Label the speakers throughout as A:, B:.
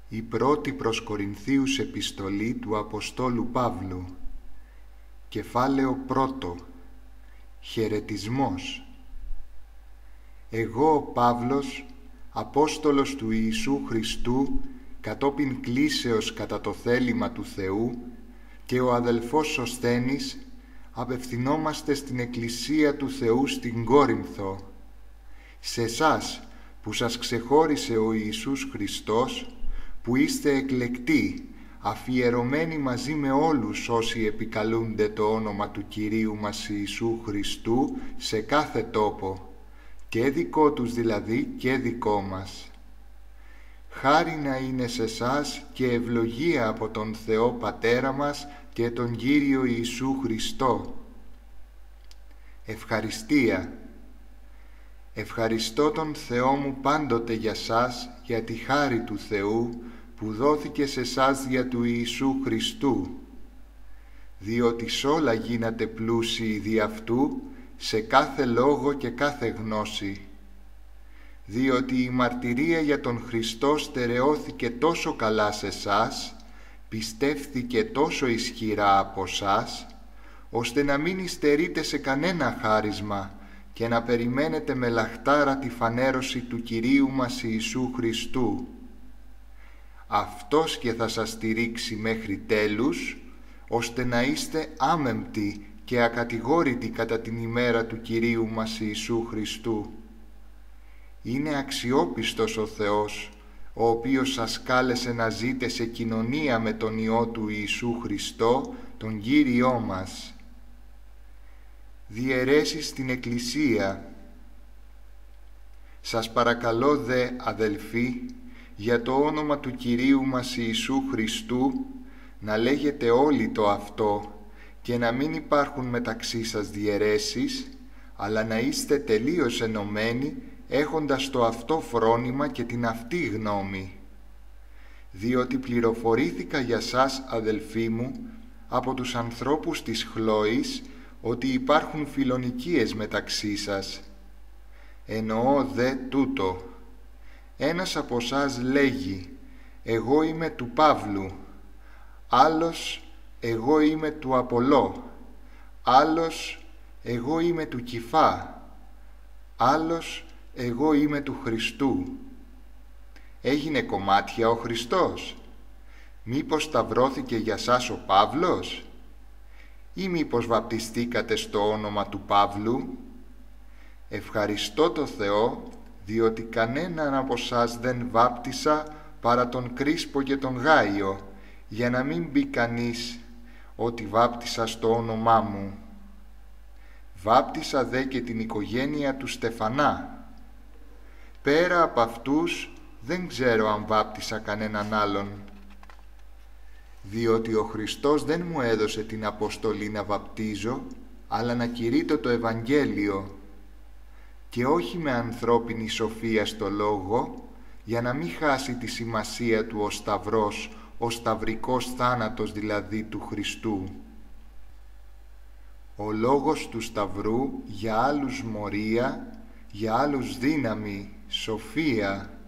A: Η πρώτη προς Κορινθίους επιστολή του Αποστόλου Παύλου. Κεφάλαιο πρώτο. Χαιρετισμός. Εγώ ο Παύλος, Απόστολος του Ιησού Χριστού, κατόπιν κλήσεως κατά το θέλημα του Θεού, και ο αδελφός Σωσθένης, απευθυνόμαστε στην Εκκλησία του Θεού στην Κόρινθο. Σε εσάς που σας ξεχώρισε ο Ιησούς Χριστός, που είστε εκλεκτοί, αφιερωμένοι μαζί με όλους όσοι επικαλούνται το όνομα του Κυρίου μας Ιησού Χριστού σε κάθε τόπο, και δικό τους δηλαδή και δικό μας. Χάρη να είναι σε εσάς και ευλογία από τον Θεό Πατέρα μας και τον Κύριο Ιησού Χριστό. Ευχαριστία. Ευχαριστώ τον Θεό μου πάντοτε για σας, για τη χάρη του Θεού που δόθηκε σε σας δια του Ιησού Χριστού, διότι σ' όλα γίνατε πλούσιοι δι' αυτού, σε κάθε λόγο και κάθε γνώση. Διότι η μαρτυρία για τον Χριστό στερεώθηκε τόσο καλά σε σας, πιστεύθηκε τόσο ισχυρά από σας, ώστε να μην υστερείτε σε κανένα χάρισμα και να περιμένετε με λαχτάρα τη φανέρωση του Κυρίου μας Ιησού Χριστού. Αυτός και θα σας στηρίξει μέχρι τέλους, ώστε να είστε άμεμπτοι και ακατηγόρητοι κατά την ημέρα του Κυρίου μας Ιησού Χριστού. Είναι αξιόπιστος ο Θεός, ο οποίος σας κάλεσε να ζείτε σε κοινωνία με τον Υιό του Ιησού Χριστό, τον Κύριό μας. Διαιρέσεις στην Εκκλησία. Σας παρακαλώ δε, αδελφοί, για το όνομα του Κυρίου μας Ιησού Χριστού, να λέγετε όλοι το αυτό και να μην υπάρχουν μεταξύ σας διαιρέσεις, αλλά να είστε τελείως ενωμένοι, έχοντας το αυτό φρόνημα και την αυτή γνώμη. Διότι πληροφορήθηκα για σας, αδελφοί μου, από τους ανθρώπους της Χλόης, ότι υπάρχουν φιλονικίες μεταξύ σας. Εννοώ δε τούτο. Ένας από σας λέγει, εγώ είμαι του Παύλου, άλλος, εγώ είμαι του Απολώ, άλλος, εγώ είμαι του Κηφά, άλλος, εγώ είμαι του Χριστού. Έγινε κομμάτια ο Χριστός? Μήπως σταυρώθηκε για σας ο Παύλος? Ή μήπως βαπτιστήκατε στο όνομα του Παύλου? Ευχαριστώ το Θεό, διότι κανέναν από σας δεν βάπτισα παρά τον Κρίσπο και τον Γάιο, για να μην πει κανείς ότι βάπτισα στο όνομά μου. Βάπτισα δε και την οικογένεια του Στεφανά. Πέρα από αυτούς δεν ξέρω αν βάπτισα κανέναν άλλον, διότι ο Χριστός δεν μου έδωσε την αποστολή να βαπτίζω, αλλά να κηρύττω το Ευαγγέλιο, και όχι με ανθρώπινη σοφία στο λόγο, για να μην χάσει τη σημασία του ο Σταυρός, ο σταυρικός θάνατος δηλαδή του Χριστού. Ο λόγος του Σταυρού για άλλους μορία, για άλλους δύναμη, σοφία.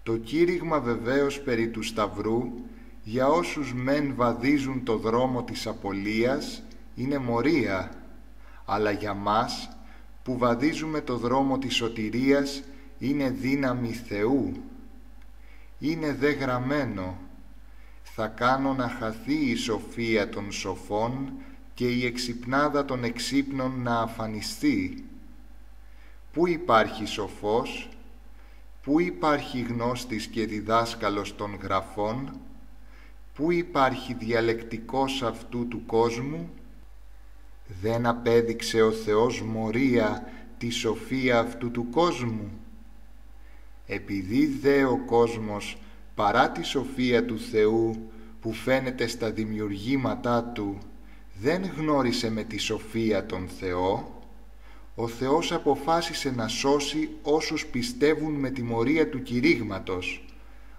A: Το κήρυγμα βεβαίως περί του Σταυρού, για όσους μεν βαδίζουν το δρόμο της απολίας, είναι μορία, αλλά για μας που βαδίζουμε το δρόμο της σωτηρίας, είναι δύναμη Θεού. Είναι δε γραμμένο, θα κάνω να χαθεί η σοφία των σοφών και η εξυπνάδα των εξύπνων να αφανιστεί. Πού υπάρχει σοφός? Πού υπάρχει γνώστης και διδάσκαλος των γραφών? Πού υπάρχει διαλεκτικός αυτού του κόσμου? Δεν απέδειξε ο Θεός μορία τη σοφία αυτού του κόσμου? Επειδή δε ο κόσμος παρά τη σοφία του Θεού που φαίνεται στα δημιουργήματά του δεν γνώρισε με τη σοφία τον Θεό, ο Θεός αποφάσισε να σώσει όσους πιστεύουν με τη μορία του κηρύγματος,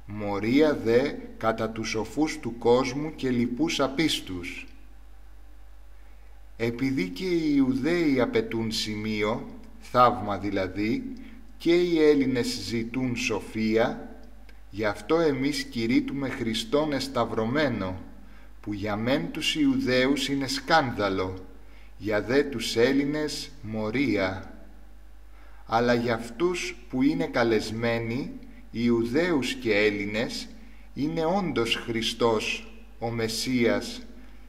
A: μορία δε κατά τους σοφούς του κόσμου και λοιπούς απίστους. Επειδή και οι Ιουδαίοι απαιτούν σημείο, θαύμα δηλαδή, και οι Έλληνες ζητούν σοφία, Γι' αυτό εμείς κηρύττουμε Χριστόν εσταυρωμένο, που για μεν τους Ιουδαίους είναι σκάνδαλο, για δε τους Έλληνες μορία. Αλλά για αυτούς που είναι καλεσμένοι, Ιουδαίους και Έλληνες, είναι όντως Χριστός, ο Μεσσίας,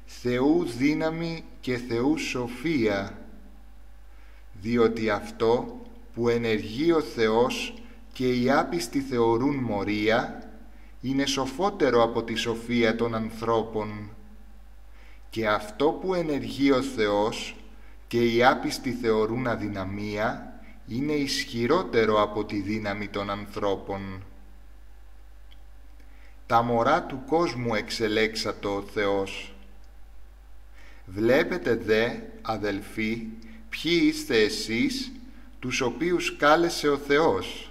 A: Θεού δύναμη και Θεού σοφία. Διότι αυτό που ενεργεί ο Θεός και οι άπιστοι θεωρούν μορία, είναι σοφότερο από τη σοφία των ανθρώπων. Και αυτό που ενεργεί ο Θεός και οι άπιστοι θεωρούν αδυναμία, είναι ισχυρότερο από τη δύναμη των ανθρώπων. Τα μωρά του κόσμου εξελέξατο ο Θεός. Βλέπετε δε, αδελφοί, ποιοι είστε εσείς, τους οποίους κάλεσε ο Θεός.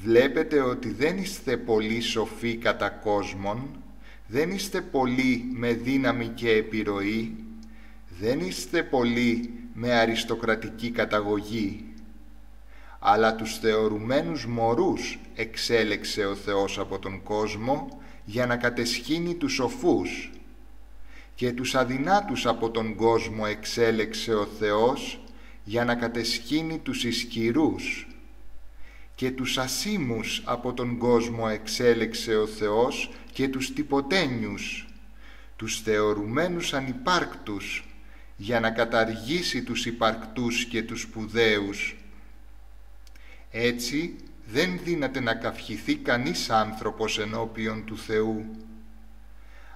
A: Βλέπετε ότι δεν είστε πολύ σοφοί κατά κόσμον, δεν είστε πολύ με δύναμη και επιρροή, δεν είστε πολύ με αριστοκρατική καταγωγή, αλλά τους θεωρουμένους μωρούς εξέλεξε ο Θεός από τον κόσμο για να κατεσχύνει τους σοφούς, και τους αδυνάτους από τον κόσμο εξέλεξε ο Θεός για να κατεσχύνει τους ισχυρούς, και τους ασήμους από τον κόσμο εξέλεξε ο Θεός και τους τυποτένιους, τους θεωρουμένους ανυπάρκτους, για να καταργήσει τους υπαρκτούς και τους σπουδαίους. Έτσι δεν δύναται να καυχηθεί κανείς άνθρωπος ενώπιον του Θεού.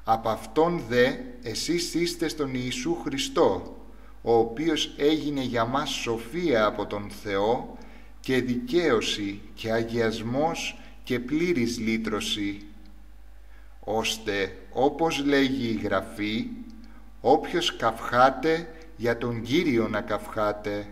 A: Από Αυτόν δε εσείς είστε στον Ιησού Χριστό, ο οποίος έγινε για μας σοφία από τον Θεό και δικαίωση και αγιασμός και πλήρης λύτρωση, ώστε, όπως λέγει η Γραφή, όποιος καυχάται, για τον Κύριο να καυχάται.